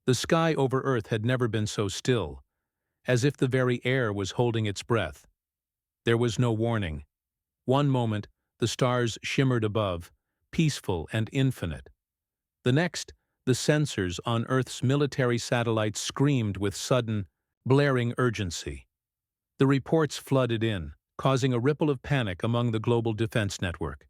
The sky over Earth had never been so still, as if the very air was holding its breath. There was no warning. One moment, the stars shimmered above, peaceful and infinite. The next, the sensors on Earth's military satellites screamed with sudden, blaring urgency. The reports flooded in, causing a ripple of panic among the global defense network.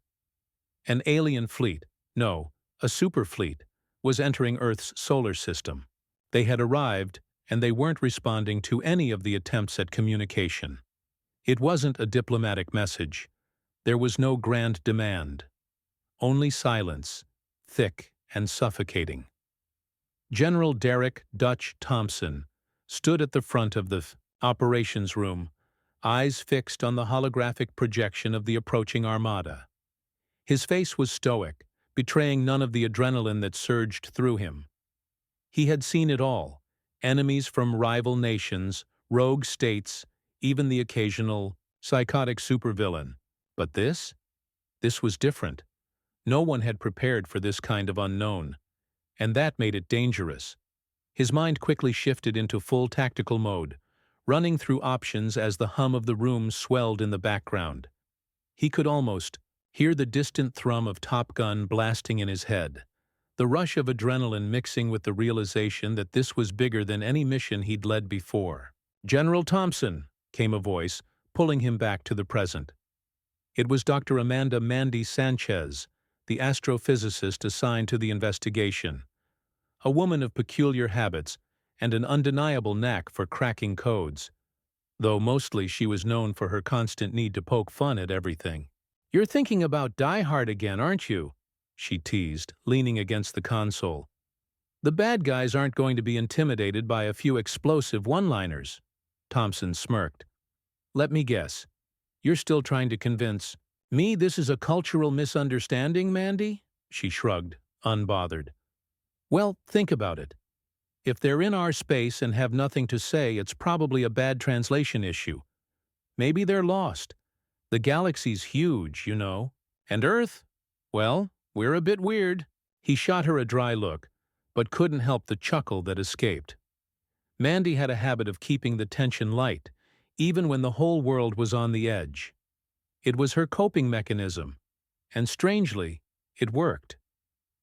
An alien fleet, no, a superfleet, was entering Earth's solar system. They had arrived, and they weren't responding to any of the attempts at communication. It wasn't a diplomatic message. There was no grand demand. Only silence, thick and suffocating. General Derek "Dutch" Thompson stood at the front of the operations room, eyes fixed on the holographic projection of the approaching armada. His face was stoic, betraying none of the adrenaline that surged through him. He had seen it all: enemies from rival nations, rogue states, even the occasional psychotic supervillain. But this was different. No one had prepared for this kind of unknown, and that made it dangerous. His mind quickly shifted into full tactical mode, running through options as the hum of the room swelled in the background. He could almost hear the distant thrum of Top Gun blasting in his head, the rush of adrenaline mixing with the realization that this was bigger than any mission he'd led before. "General Thompson," came a voice, pulling him back to the present. It was Dr. Amanda "Mandy" Sanchez, the astrophysicist assigned to the investigation. A woman of peculiar habits and an undeniable knack for cracking codes, though mostly she was known for her constant need to poke fun at everything. "You're thinking about Die Hard again, aren't you?" she teased, leaning against the console. "The bad guys aren't going to be intimidated by a few explosive one-liners." Thompson smirked. "Let me guess. You're still trying to convince me this is a cultural misunderstanding, Mandy?" She shrugged, unbothered. "Well, think about it. If they're in our space and have nothing to say, it's probably a bad translation issue. Maybe they're lost. The galaxy's huge, you know. And Earth? Well, we're a bit weird." He shot her a dry look, but couldn't help the chuckle that escaped. Mandy had a habit of keeping the tension light, even when the whole world was on the edge. It was her coping mechanism, and strangely, it worked.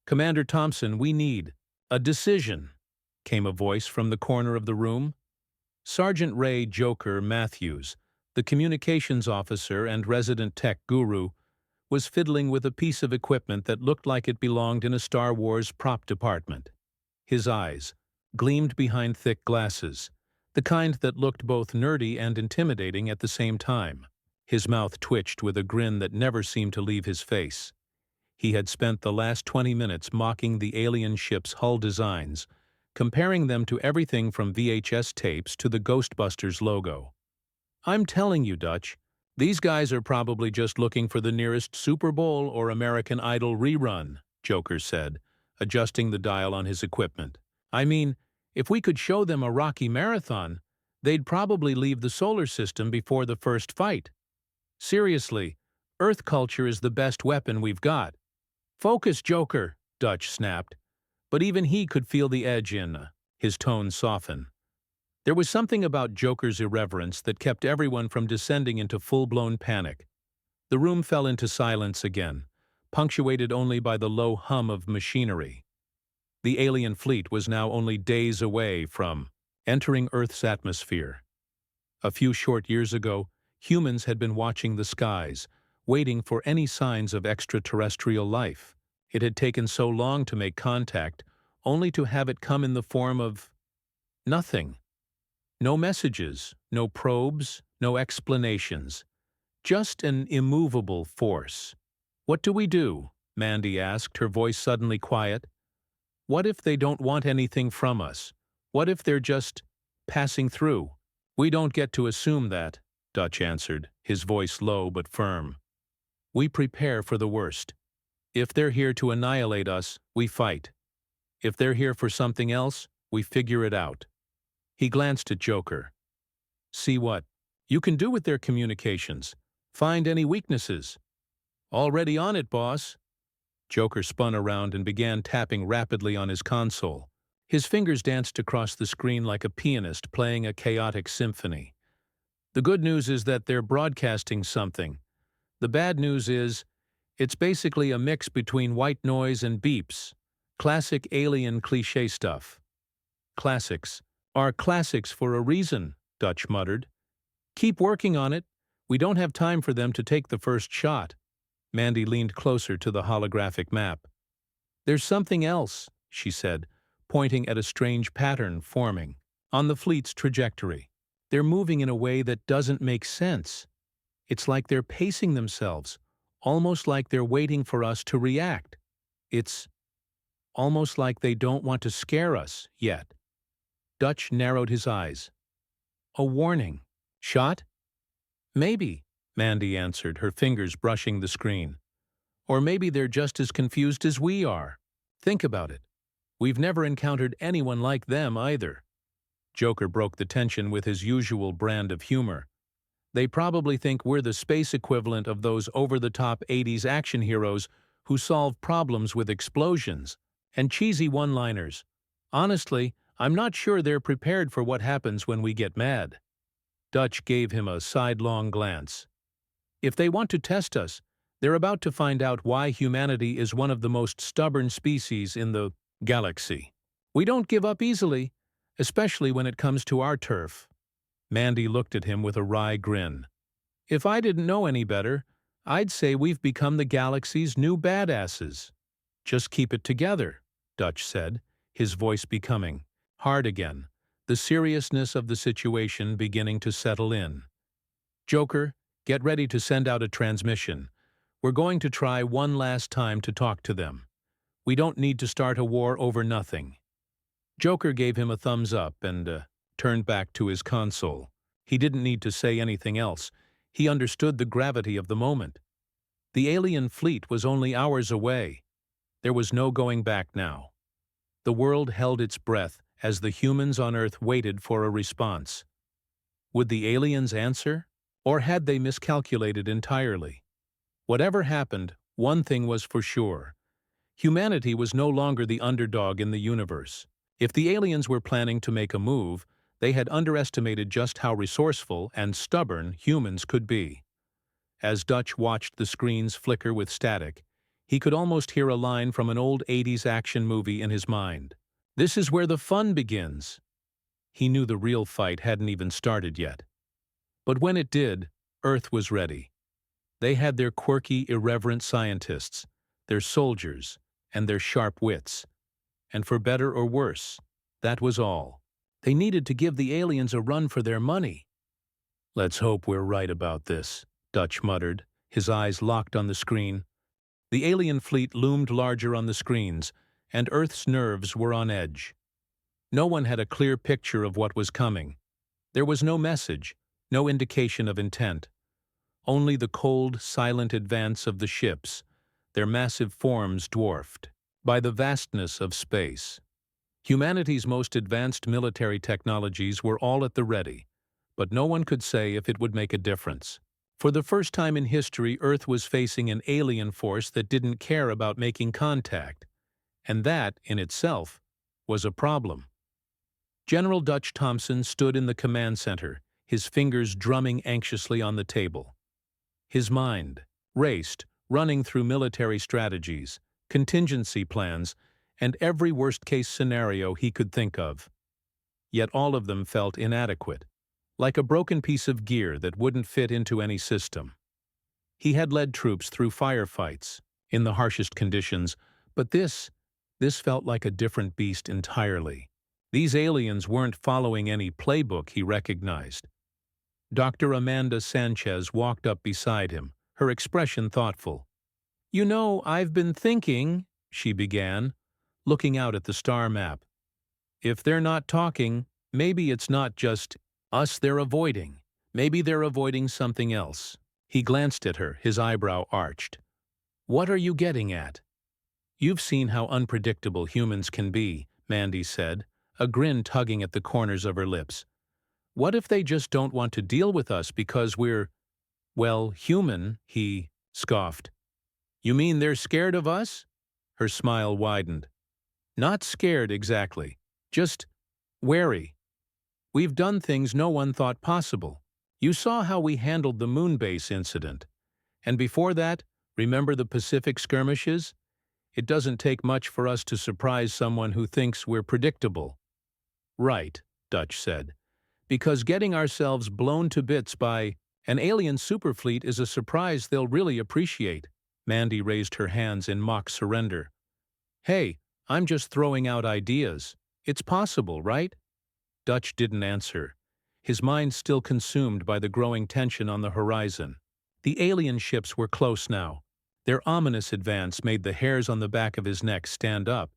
"Commander Thompson, we need a decision," came a voice from the corner of the room. Sergeant Ray "Joker" Matthews, the communications officer and resident tech guru, was fiddling with a piece of equipment that looked like it belonged in a Star Wars prop department. His eyes gleamed behind thick glasses, the kind that looked both nerdy and intimidating at the same time. His mouth twitched with a grin that never seemed to leave his face. He had spent the last 20 minutes mocking the alien ship's hull designs, comparing them to everything from VHS tapes to the Ghostbusters logo. "I'm telling you, Dutch, these guys are probably just looking for the nearest Super Bowl or American Idol rerun," Joker said, adjusting the dial on his equipment. "I mean, if we could show them a Rocky Marathon, they'd probably leave the solar system before the first fight. Seriously, Earth culture is the best weapon we've got." "Focus, Joker," Dutch snapped, but even he could feel the edge in his tone soften. There was something about Joker's irreverence that kept everyone from descending into full-blown panic. The room fell into silence again, punctuated only by the low hum of machinery. The alien fleet was now only days away from entering Earth's atmosphere. A few short years ago, humans had been watching the skies, waiting for any signs of extraterrestrial life. It had taken so long to make contact, only to have it come in the form of nothing. No messages, no probes, no explanations. Just an immovable force. "What do we do?" Mandy asked, her voice suddenly quiet. "What if they don't want anything from us? What if they're just passing through?" "We don't get to assume that," Dutch answered, his voice low but firm. "We prepare for the worst. If they're here to annihilate us, we fight. If they're here for something else, we figure it out." He glanced at Joker. "See what you can do with their communications. Find any weaknesses." "Already on it, boss." Joker spun around and began tapping rapidly on his console. His fingers danced across the screen like a pianist playing a chaotic symphony. The good news is that they're broadcasting something. The bad news is, it's basically a mix between white noise and beeps. Classic alien cliché stuff. Classics are classics for a reason, Dutch muttered. Keep working on it. We don't have time for them to take the first shot. Mandy leaned closer to the holographic map. There's something else, she said, pointing at a strange pattern forming on the fleet's trajectory. They're moving in a way that doesn't make sense. It's like they're pacing themselves, almost like they're waiting for us to react. It's almost like they don't want to scare us yet. Dutch narrowed his eyes. A warning. Shot? Maybe, Mandy answered, her fingers brushing the screen. Or maybe they're just as confused as we are. Think about it. We've never encountered anyone like them either. Joker broke the tension with his usual brand of humor. They probably think we're the space equivalent of those over-the-top 80s action heroes who solve problems with explosions and cheesy one-liners. Honestly, I'm not sure they're prepared for what happens when we get mad. Dutch gave him a sidelong glance. If they want to test us, they're about to find out why humanity is one of the most stubborn species in the galaxy. We don't give up easily, especially when it comes to our turf. Mandy looked at him with a wry grin. If I didn't know any better, I'd say we've become the galaxy's new badasses. Just keep it together, Dutch said, his voice becoming hard again, the seriousness of the situation beginning to settle in. Joker, get ready to send out a transmission. We're going to try one last time to talk to them. We don't need to start a war over nothing. Joker gave him a thumbs up and turned back to his console. He didn't need to say anything else. He understood the gravity of the moment. The alien fleet was only hours away. There was no going back now. The world held its breath as the humans on Earth waited for a response. Would the aliens answer? Or had they miscalculated entirely? Whatever happened, one thing was for sure. Humanity was no longer the underdog in the universe. If the aliens were planning to make a move, they had underestimated just how resourceful and stubborn humans could be. As Dutch watched the screens flicker with static, he could almost hear a line from an old 80s action movie in his mind. This is where the fun begins. He knew the real fight hadn't even started yet. But when it did, Earth was ready. They had their quirky, irreverent scientists, their soldiers, and their sharp wits. And for better or worse, that was all. They needed to give the aliens a run for their money. Let's hope we're right about this, Dutch muttered, his eyes locked on the screen. The alien fleet loomed larger on the screens, and Earth's nerves were on edge. No one had a clear picture of what was coming. There was no message, no indication of intent. Only the cold, silent advance of the ships, their massive forms dwarfed by the vastness of space. Humanity's most advanced military technologies were all at the ready, but no one could say if it would make a difference. For the first time in history, Earth was facing an alien force that didn't care about making contact, and that, in itself, was a problem. General Dutch Thompson stood in the command center, his fingers drumming anxiously on the table. His mind raced, running through military strategies, contingency plans, and every worst-case scenario he could think of. Yet all of them felt inadequate, like a broken piece of gear that wouldn't fit into any system. He had led troops through firefights, in the harshest conditions, but this felt like a different beast entirely. These aliens weren't following any playbook, he recognized. Dr. Amanda Sanchez walked up beside him, her expression thoughtful. "You know, I've been thinking," she began, looking out at the star map. "If they're not talking, maybe it's not just us they're avoiding. Maybe they're avoiding something else." He glanced at her, his eyebrow arched. "What are you getting at?" "You've seen how unpredictable humans can be," Mandy said, a grin tugging at the corners of her lips. "What if they just don't want to deal with us because we're, well, human?" he scoffed. "You mean they're scared of us?" Her smile widened. "Not scared exactly. Just wary. We've done things no one thought possible. You saw how we handled the moon base incident. And before that, remember the Pacific skirmishes? It doesn't take much for us to surprise someone who thinks we're predictable. Right, Dutch said. Because getting ourselves blown to bits by an alien superfleet is a surprise they'll really appreciate. Mandy raised her hands in mock surrender. Hey, I'm just throwing out ideas. It's possible, right? Dutch didn't answer, his mind still consumed by the growing tension on the horizon. The alien ships were close now. Their ominous advance made the hairs on the back of his neck stand up,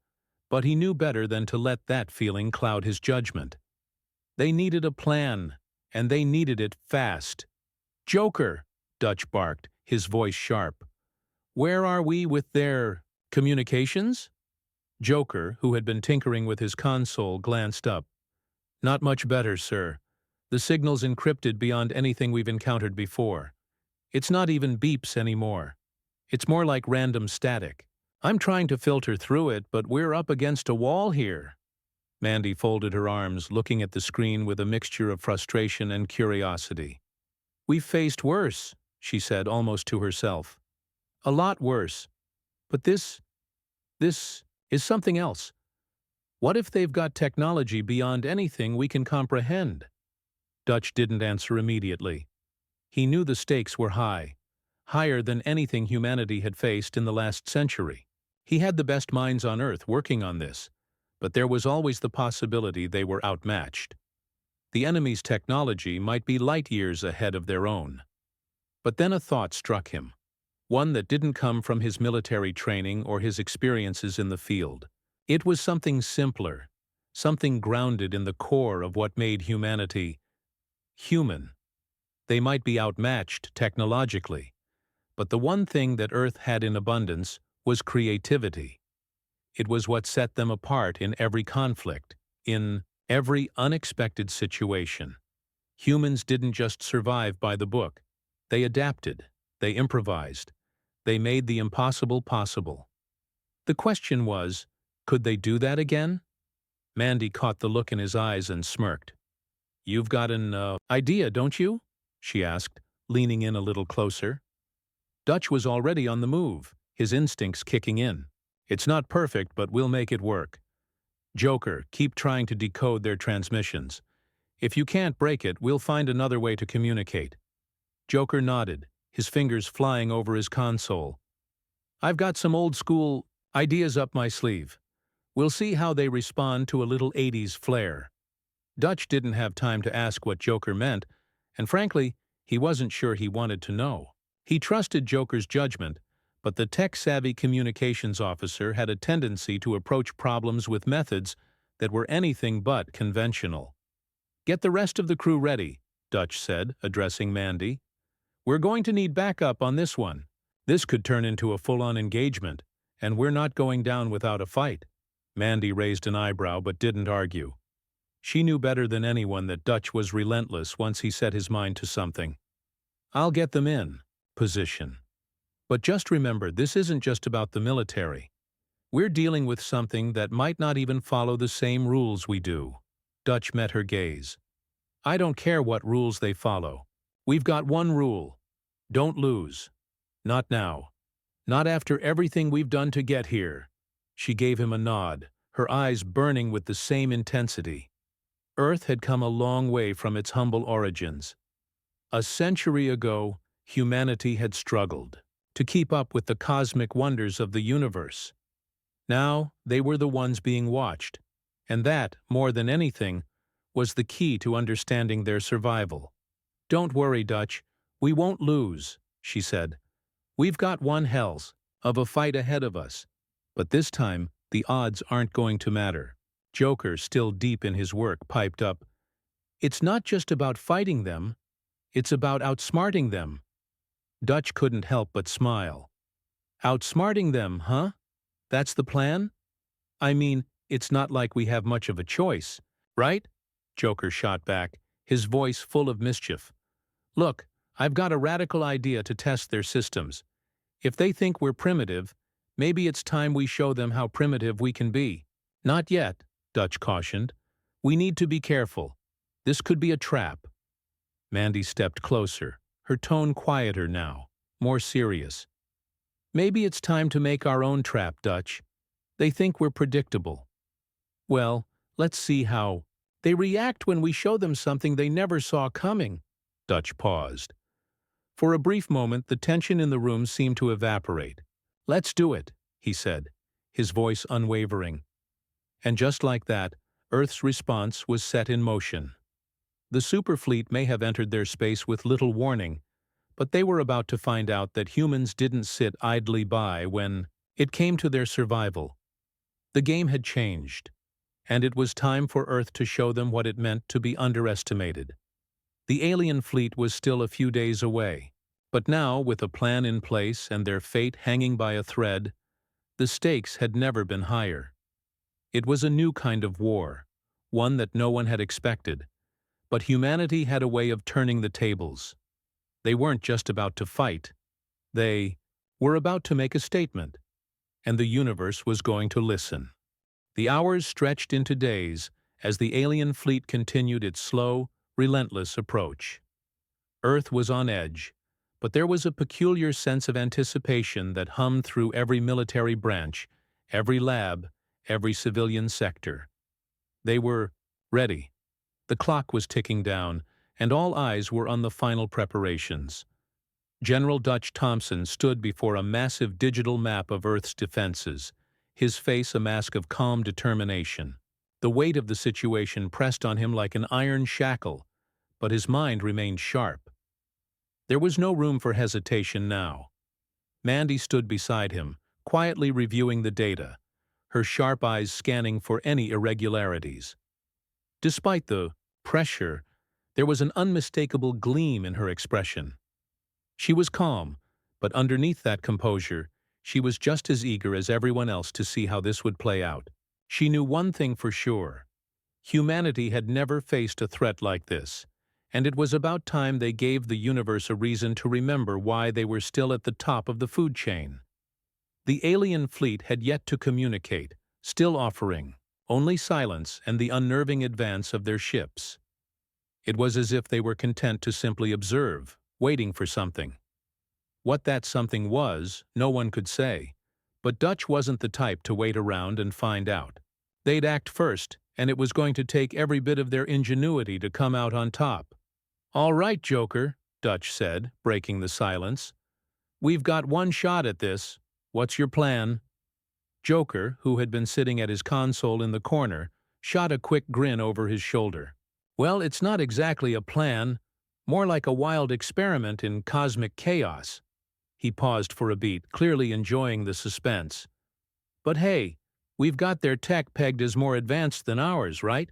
but he knew better than to let that feeling cloud his judgment. They needed a plan, and they needed it fast. "Joker!" Dutch barked, his voice sharp. "Where are we with their communications?" Joker, who had been tinkering with his console, glanced up. "Not much better, sir. The signal's encrypted beyond anything we've encountered before. It's not even beeps anymore. It's more like random static. I'm trying to filter through it, but we're up against a wall here." Mandy folded her arms, looking at the screen with a mixture of frustration and curiosity. "We've faced worse," she said almost to herself. "A lot worse. But this is something else. What if they've got technology beyond anything we can comprehend?" Dutch didn't answer immediately. He knew the stakes were high, higher than anything humanity had faced in the last century. He had the best minds on Earth working on this, but there was always the possibility they were outmatched. The enemy's technology might be light years ahead of their own. But then a thought struck him, one that didn't come from his military training or his experiences in the field. It was something simpler, something grounded in the core of what made humanity human. They might be outmatched technologically, but the one thing that Earth had in abundance was creativity. It was what set them apart in every conflict, in every unexpected situation. Humans didn't just survive by the book. They adapted, they improvised, they made the impossible possible. The question was, could they do that again? Mandy caught the look in his eyes and smirked. "You've got an idea, don't you?" she asked, leaning in a little closer. Dutch was already on the move, his instincts kicking in. "It's not perfect, but we'll make it work. Joker, keep trying to decode their transmissions. If you can't break it, we'll find another way to communicate." Joker nodded, his fingers flying over his console. "I've got some old-school ideas up my sleeve. We'll see how they respond to a little 80s flair." Dutch didn't have time to ask what Joker meant, and frankly, he wasn't sure he wanted to know. He trusted Joker's judgment, but the tech-savvy communications officer had a tendency to approach problems with methods that were anything but conventional. "Get the rest of the crew ready," Dutch said, addressing Mandy. "We're going to need backup on this one. This could turn into a full-on engagement, and we're not going down without a fight." Mandy raised an eyebrow but didn't argue. She knew better than anyone that Dutch was relentless once he set his mind to something. "I'll get them in position. But just remember, this isn't just about the military. We're dealing with something that might not even follow the same rules we do." Dutch met her gaze. "I don't care what rules they follow. We've got one rule. Don't lose. Not now. Not after everything we've done to get here." She gave him a nod, her eyes burning with the same intensity. Earth had come a long way from its humble origins. A century ago, humanity had struggled to keep up with the cosmic wonders of the universe. Now, they were the ones being watched, and that, more than anything, was the key to understanding their survival. "Don't worry, Dutch. We won't lose," she said. "We've got one hells of a fight ahead of us, but this time the odds aren't going to matter." Joker, still deep in his work, piped up, "It's not just about fighting them, it's about outsmarting them." Dutch couldn't help but smile. "Outsmarting them, huh? That's the plan? I mean, it's not like we have much of a choice, right?" Joker shot back, his voice full of mischief. "Look, I've got a radical idea to test their systems. If they think we're primitive, maybe it's time we show them how primitive we can be." "Not yet," Dutch cautioned. "We need to be careful. This could be a trap." Mandy stepped closer, her tone quieter now, more serious. "Maybe it's time to make our own trap, Dutch. They think we're predictable. Well, let's see how they react when we show them something they never saw coming." Dutch paused. For a brief moment, the tension in the room seemed to evaporate. "Let's do it," he said, his voice unwavering. And just like that, Earth's response was set in motion. The Superfleet may have entered their space with little warning, but they were about to find out that humans didn't sit idly by when it came to their survival. The game had changed, and it was time for Earth to show them what it meant to be underestimated. The alien fleet was still a few days away, but now, with a plan in place and their fate hanging by a thread, the stakes had never been higher. It was a new kind of war, one that no one had expected, but humanity had a way of turning the tables. They weren't just about to fight. They were about to make a statement, and the universe was going to listen. The hours stretched into days as the alien fleet continued its slow, relentless approach. Earth was on edge, but there was a peculiar sense of anticipation that hummed through every military branch, every lab, every civilian sector. They were ready. The clock was ticking down, and all eyes were on the final preparations. General Dutch Thompson stood before a massive digital map of Earth's defenses, his face a mask of calm determination. The weight of the situation pressed on him like an iron shackle, but his mind remained sharp. There was no room for hesitation now. Mandy stood beside him, quietly reviewing the data, her sharp eyes scanning for any irregularities. Despite the pressure, there was an unmistakable gleam in her expression. She was calm, but underneath that composure, she was just as eager as everyone else to see how this would play out. She knew one thing for sure. Humanity had never faced a threat like this, and it was about time they gave the universe a reason to remember why they were still at the top of the food chain. The alien fleet had yet to communicate, still offering only silence and the unnerving advance of their ships. It was as if they were content to simply observe, waiting for something. What that something was, no one could say, but Dutch wasn't the type to wait around and find out. They'd act first, and it was going to take every bit of their ingenuity to come out on top. "All right, Joker," Dutch said, breaking the silence. "We've got one shot at this. What's your plan?" Joker, who had been sitting at his console in the corner, shot a quick grin over his shoulder. "Well, it's not exactly a plan, more like a wild experiment in cosmic chaos." He paused for a beat, clearly enjoying the suspense. "But hey, we've got their tech pegged as more advanced than ours, right?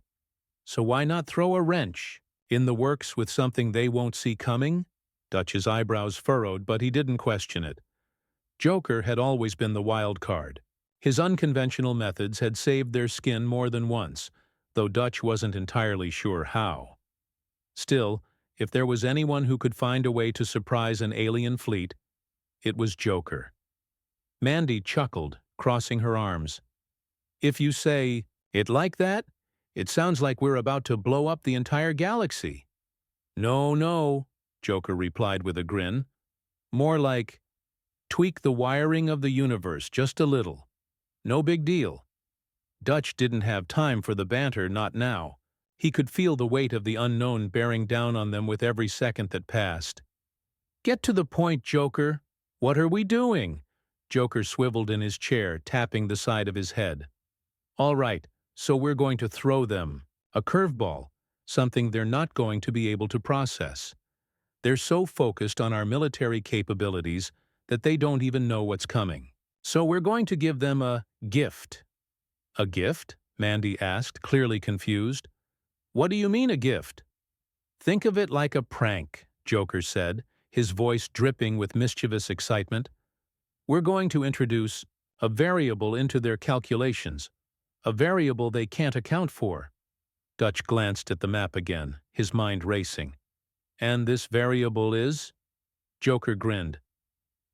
So why not throw a wrench in the works with something they won't see coming?" Dutch's eyebrows furrowed, but he didn't question it. Joker had always been the wild card. His unconventional methods had saved their skin more than once, though Dutch wasn't entirely sure how. Still, if there was anyone who could find a way to surprise an alien fleet, it was Joker. Mandy chuckled, crossing her arms. "If you say it like that, it sounds like we're about to blow up the entire galaxy." "No, no," Joker replied with a grin. "More like tweak the wiring of the universe just a little. No big deal." Dutch didn't have time for the banter, not now. He could feel the weight of the unknown bearing down on them with every second that passed. "Get to the point, Joker. What are we doing?" Joker swiveled in his chair, tapping the side of his head. "All right, so we're going to throw them a curveball, something they're not going to be able to process. They're so focused on our military capabilities that they don't even know what's coming. So we're going to give them a gift." "A gift?" Mandy asked, clearly confused. "What do you mean a gift?" "Think of it like a prank," Joker said, his voice dripping with mischievous excitement. "We're going to introduce a variable into their calculations, a variable they can't account for." Dutch glanced at the map again, his mind racing. "And this variable is?" Joker grinned.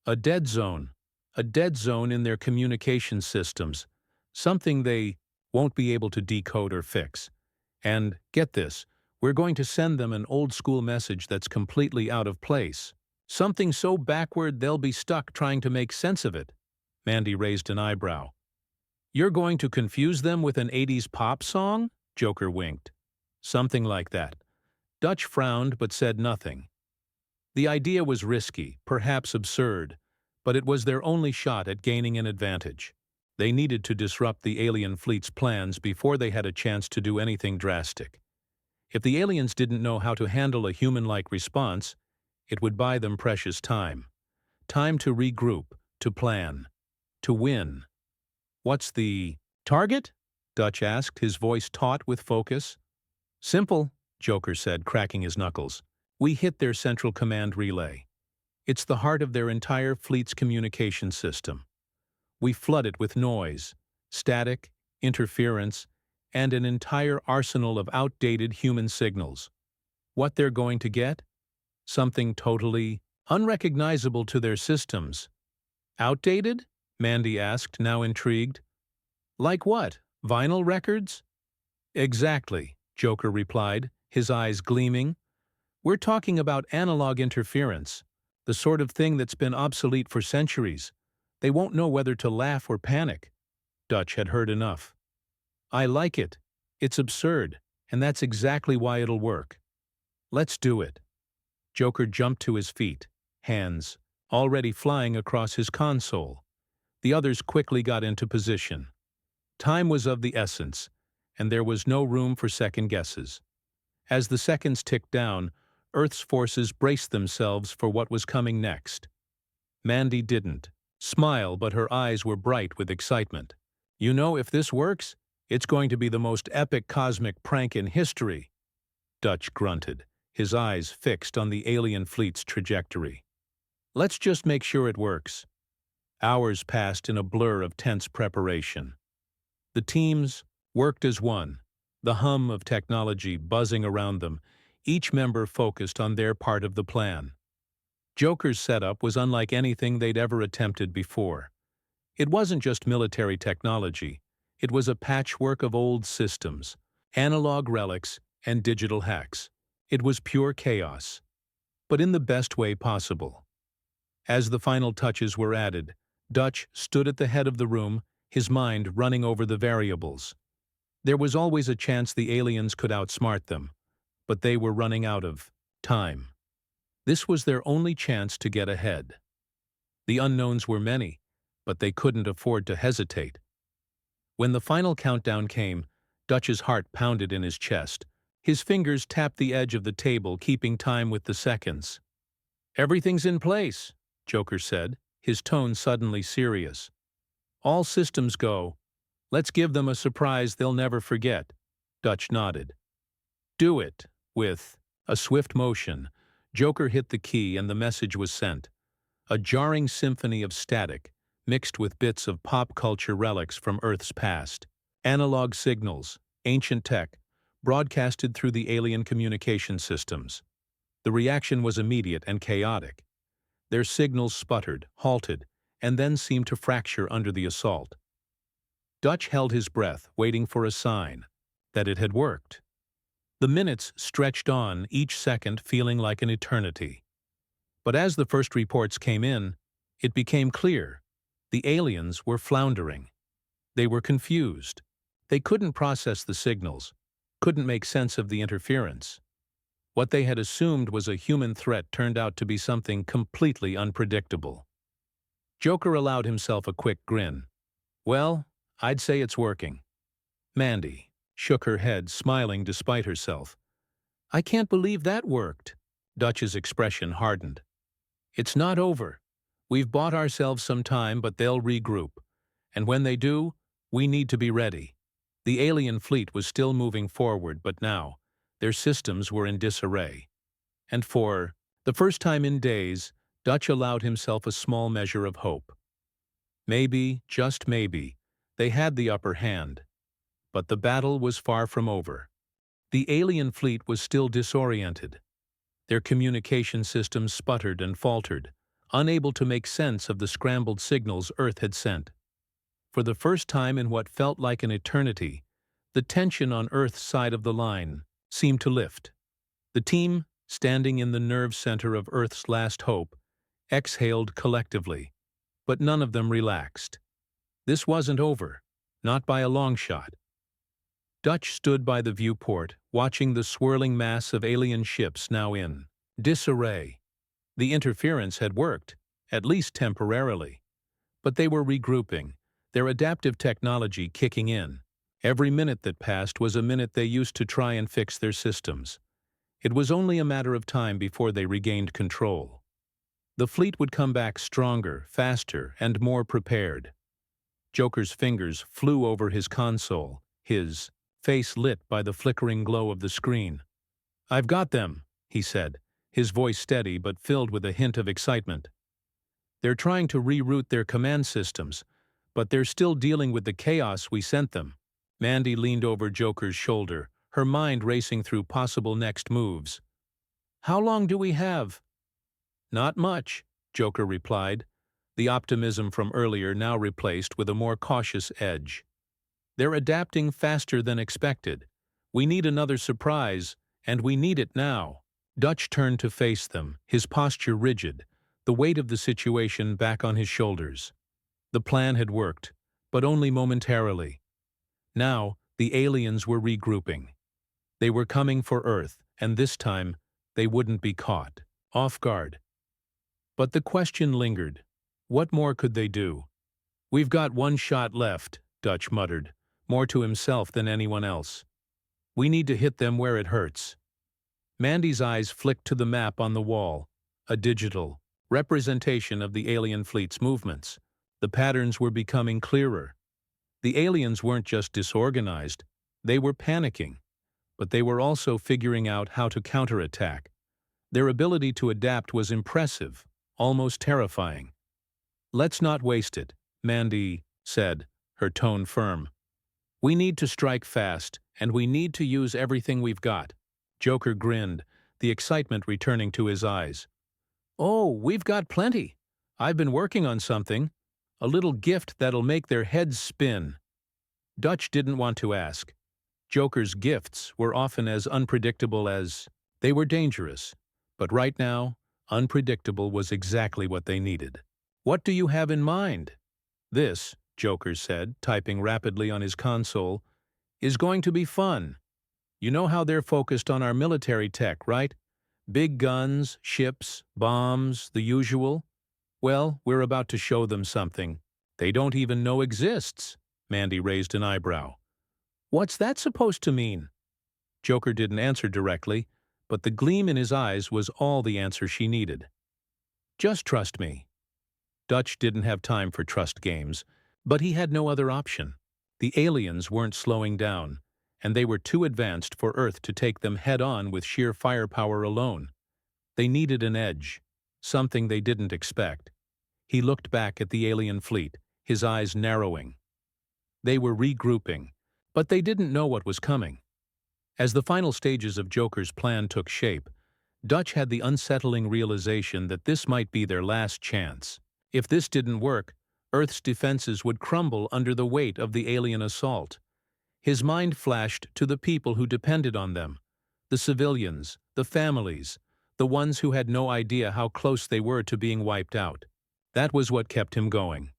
"A dead zone. A dead zone in their communication systems. Something they won't be able to decode or fix. And, get this, we're going to send them an old-school message that's completely out of place. Something so backward they'll be stuck trying to make sense of it. Mandy raised an eyebrow. You're going to confuse them with an 80s pop song? Joker winked. Something like that. Dutch frowned but said nothing. The idea was risky, perhaps absurd, but it was their only shot at gaining an advantage. They needed to disrupt the alien fleet's plans before they had a chance to do anything drastic. If the aliens didn't know how to handle a human-like response, it would buy them precious time. Time to regroup, to plan, to win. What's the target? Dutch asked, his voice taut with focus. Simple, Joker said, cracking his knuckles. We hit their central command relay. It's the heart of their entire fleet's communication system. We flood it with noise, static, interference, and an entire arsenal of outdated human signals. What they're going to get? Something totally unrecognizable to their systems. Outdated? Mandy asked, now intrigued. Like what? Vinyl records? Exactly, Joker replied, his eyes gleaming. We're talking about analog interference, the sort of thing that's been obsolete for centuries. They won't know whether to laugh or panic. Dutch had heard enough. I like it. It's absurd, and that's exactly why it'll work. Let's do it. Joker jumped to his feet, hands already flying across his console. The others quickly got into position. Time was of the essence, and there was no room for second guesses. As the seconds ticked down, Earth's forces braced themselves for what was coming next. Mandy didn't smile, but her eyes were bright with excitement. You know, if this works, it's going to be the most epic cosmic prank in history. Dutch grunted, his eyes fixed on the alien fleet's trajectory. Let's just make sure it works. Hours passed in a blur of tense preparation. The teams worked as one, the hum of technology buzzing around them, each member focused on their part of the plan. Joker's setup was unlike anything they'd ever attempted before. It wasn't just military technology, it was a patchwork of old systems, analog relics, and digital hacks. It was pure chaos, but in the best way possible. As the final touches were added, Dutch stood at the head of the room, his mind running over the variables. There was always a chance the aliens could outsmart them, but they were running out of time. This was their only chance to get ahead. The unknowns were many, but they couldn't afford to hesitate. When the final countdown came, Dutch's heart pounded in his chest. His fingers tapped the edge of the table, keeping time with the seconds. Everything's in place, Joker said, his tone suddenly serious. All systems go. Let's give them a surprise they'll never forget. Dutch nodded. Do it. With a swift motion, Joker hit the key and the message was sent. A jarring symphony of static, mixed with bits of pop culture relics from Earth's past. Analog signals, ancient tech, broadcasted through the alien communication systems. The reaction was immediate and chaotic. Their signals sputtered, halted, and then seemed to fracture under the assault. Dutch held his breath, waiting for a sign that it had worked. The minutes stretched on, each second feeling like an eternity. But as the first reports came in, it became clear. The aliens were floundering. They were confused. They couldn't process the signals, couldn't make sense of the interference. What they had assumed was a human threat turned out to be something completely unpredictable. Joker allowed himself a quick grin. Well, I'd say it's working. Mandy shook her head, smiling despite herself. I can't believe that worked. Dutch's expression hardened. It's not over. We've bought ourselves some time, but they'll regroup. And when they do, we need to be ready. The alien fleet was still moving forward, but now, their systems were in disarray. And for the first time in days, Dutch allowed himself a small measure of hope. Maybe, just maybe, they had the upper hand. But the battle was far from over. The alien fleet was still disoriented. Their communication systems sputtered and faltered, unable to make sense of the scrambled signals Earth had sent. For the first time in what felt like an eternity, the tension on Earth's side of the line seemed to lift. The team, standing in the nerve center of Earth's last hope, exhaled collectively, but none of them relaxed. This wasn't over, not by a long shot. Dutch stood by the viewport, watching the swirling mass of alien ships now in disarray. The interference had worked, at least temporarily. But they were regrouping, their adaptive technology kicking in. Every minute that passed was a minute they used to try and fix their systems. It was only a matter of time before they regained control. The fleet would come back stronger, faster, and more prepared. Joker's fingers flew over his console, his face lit by the flickering glow of the screen. "I've got them," he said, his voice steady but filled with a hint of excitement. "They're trying to reroute their command systems, but they're still dealing with the chaos we sent them." Mandy leaned over Joker's shoulder, her mind racing through possible next moves. "How long do we have?" "Not much," Joker replied, the optimism from earlier now replaced with a more cautious edge. "They're adapting faster than expected. We need another surprise, and we need it now." Dutch turned to face them, his posture rigid, the weight of the situation back on his shoulders. The plan had worked, but only momentarily. Now, the aliens were regrouping. They were coming for Earth, and this time, they wouldn't be caught off guard. But the question lingered. What more could they do? "We've got one shot left," Dutch muttered, more to himself than anyone else. "We need to hit them where it hurts." Mandy's eyes flicked to the map on the wall, a digital representation of the alien fleet's movements. The patterns were becoming clearer. The aliens weren't just disorganized, they were panicking, but they were also figuring out how to counterattack. Their ability to adapt was impressive, almost terrifying. "Let's not waste it," Mandy said, her tone firm. "We need to strike fast, and we need to use everything we've got." Joker grinned, the excitement returning to his eyes. "Oh, we've got plenty. I've been working on something. A little gift that'll make their heads spin." Dutch didn't want to ask. Joker's gifts were often as unpredictable as they were dangerous. But right now, unpredictable was exactly what they needed. "What do you have in mind?" "This," Joker said, typing rapidly on his console, "is going to be fun. You know how they're focused on our military tech, right? Big guns, ships, bombs, the usual. Well, we're about to show them something they don't even know exists." Mandy raised an eyebrow. "What's that supposed to mean?" Joker didn't answer directly, but the gleam in his eyes was all the answer she needed. "Just trust me." Dutch didn't have time for trust games, but he had no other option. The aliens weren't slowing down, and they were too advanced for Earth to take them head-on with sheer firepower alone. They needed an edge, something they didn't expect. He looked back at the alien fleet, his eyes narrowing. They were regrouping, but they didn't know what was coming. As the final stages of Joker's plan took shape, Dutch had the unsettling realization that this might be their last chance. If this didn't work, Earth's defenses would crumble under the weight of the alien assault. His mind flashed to the people who depended on them, the civilians, the families, the ones who had no idea how close they were to being wiped out. That was what kept him going.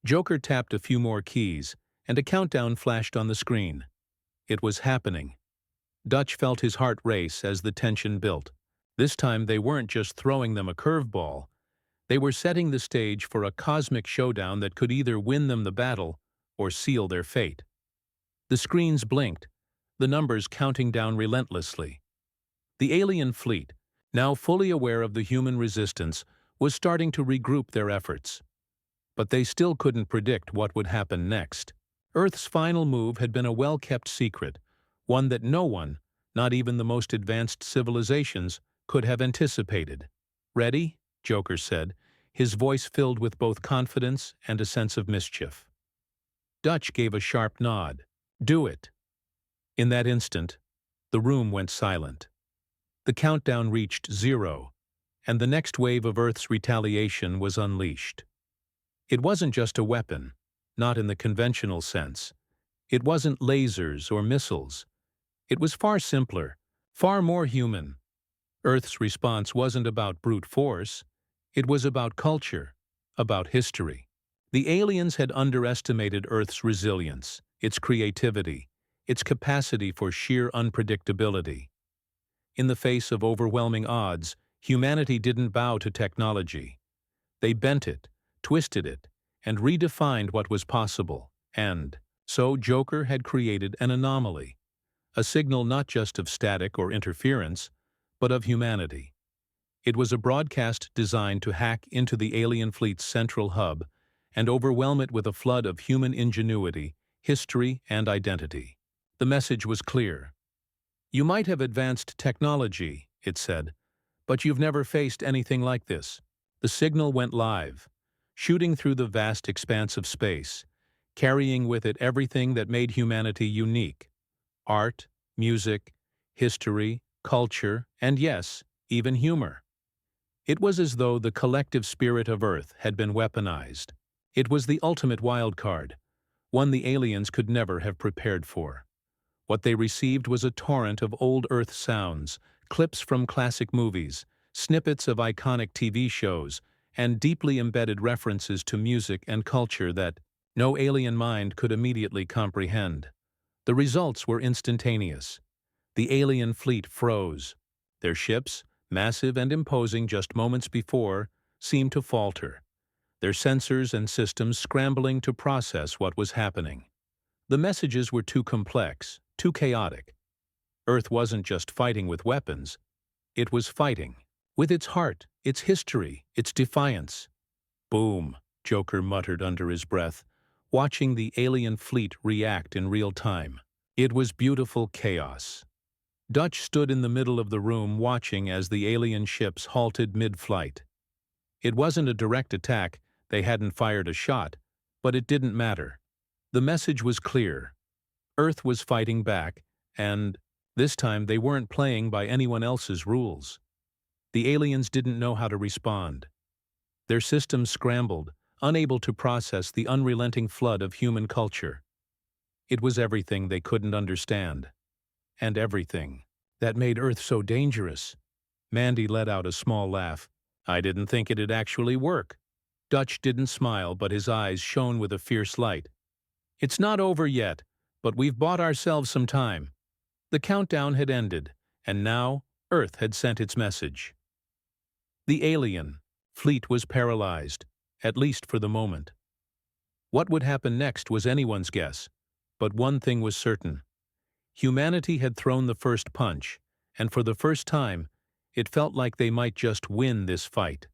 Joker tapped a few more keys, and a countdown flashed on the screen. It was happening. Dutch felt his heart race as the tension built. This time they weren't just throwing them a curveball. They were setting the stage for a cosmic showdown that could either win them the battle or seal their fate. The screens blinked, the numbers counting down relentlessly. The alien fleet, now fully aware of the human resistance, was starting to regroup their efforts. But they still couldn't predict what would happen next. Earth's final move had been a well-kept secret, one that no one, not even the most advanced civilizations, could have anticipated. "Ready?" Joker said, his voice filled with both confidence and a sense of mischief. Dutch gave a sharp nod. "Do it." In that instant, the room went silent. The countdown reached 0, and the next wave of Earth's retaliation was unleashed. It wasn't just a weapon. not in the conventional sense. It wasn't lasers or missiles. It was far simpler, far more human. Earth's response wasn't about brute force. It was about culture, about history. The aliens had underestimated Earth's resilience, its creativity, its capacity for sheer unpredictability. In the face of overwhelming odds, humanity didn't bow to technology. They bent it, twisted it, and redefined what was possible. And so Joker had created an anomaly, a signal not just of static or interference, but of humanity. It was a broadcast designed to hack into the alien fleet's central hub and overwhelm it with a flood of human ingenuity, history, and identity. The message was clear. You might have advanced technology, it said, but you've never faced anything like this. The signal went live, shooting through the vast expanse of space, carrying with it everything that made humanity unique: art, music, history, culture, and yes, even humor. It was as though the collective spirit of Earth had been weaponized. It was the ultimate wild card, one the aliens could never have prepared for. What they received was a torrent of old Earth sounds, clips from classic movies, snippets of iconic TV shows, and deeply embedded references to music and culture that no alien mind could immediately comprehend. The results were instantaneous. The alien fleet froze. Their ships, massive and imposing just moments before, seemed to falter, their sensors and systems scrambling to process what was happening. The messages were too complex, too chaotic. Earth wasn't just fighting with weapons. It was fighting with its heart, its history, its defiance. Boom, Joker muttered under his breath, watching the alien fleet react in real time. It was beautiful chaos. Dutch stood in the middle of the room watching as the alien ships halted mid-flight. It wasn't a direct attack, they hadn't fired a shot, but it didn't matter. The message was clear. Earth was fighting back, and this time they weren't playing by anyone else's rules. The aliens didn't know how to respond. Their systems scrambled, unable to process the unrelenting flood of human culture. It was everything they couldn't understand. And everything that made Earth so dangerous. Mandy let out a small laugh. I didn't think it'd actually work. Dutch didn't smile, but his eyes shone with a fierce light. It's not over yet, but we've bought ourselves some time. The countdown had ended, and now Earth had sent its message. The alien fleet was paralyzed, at least for the moment. What would happen next was anyone's guess, but one thing was certain. Humanity had thrown the first punch, and for the first time, it felt like they might just win this fight.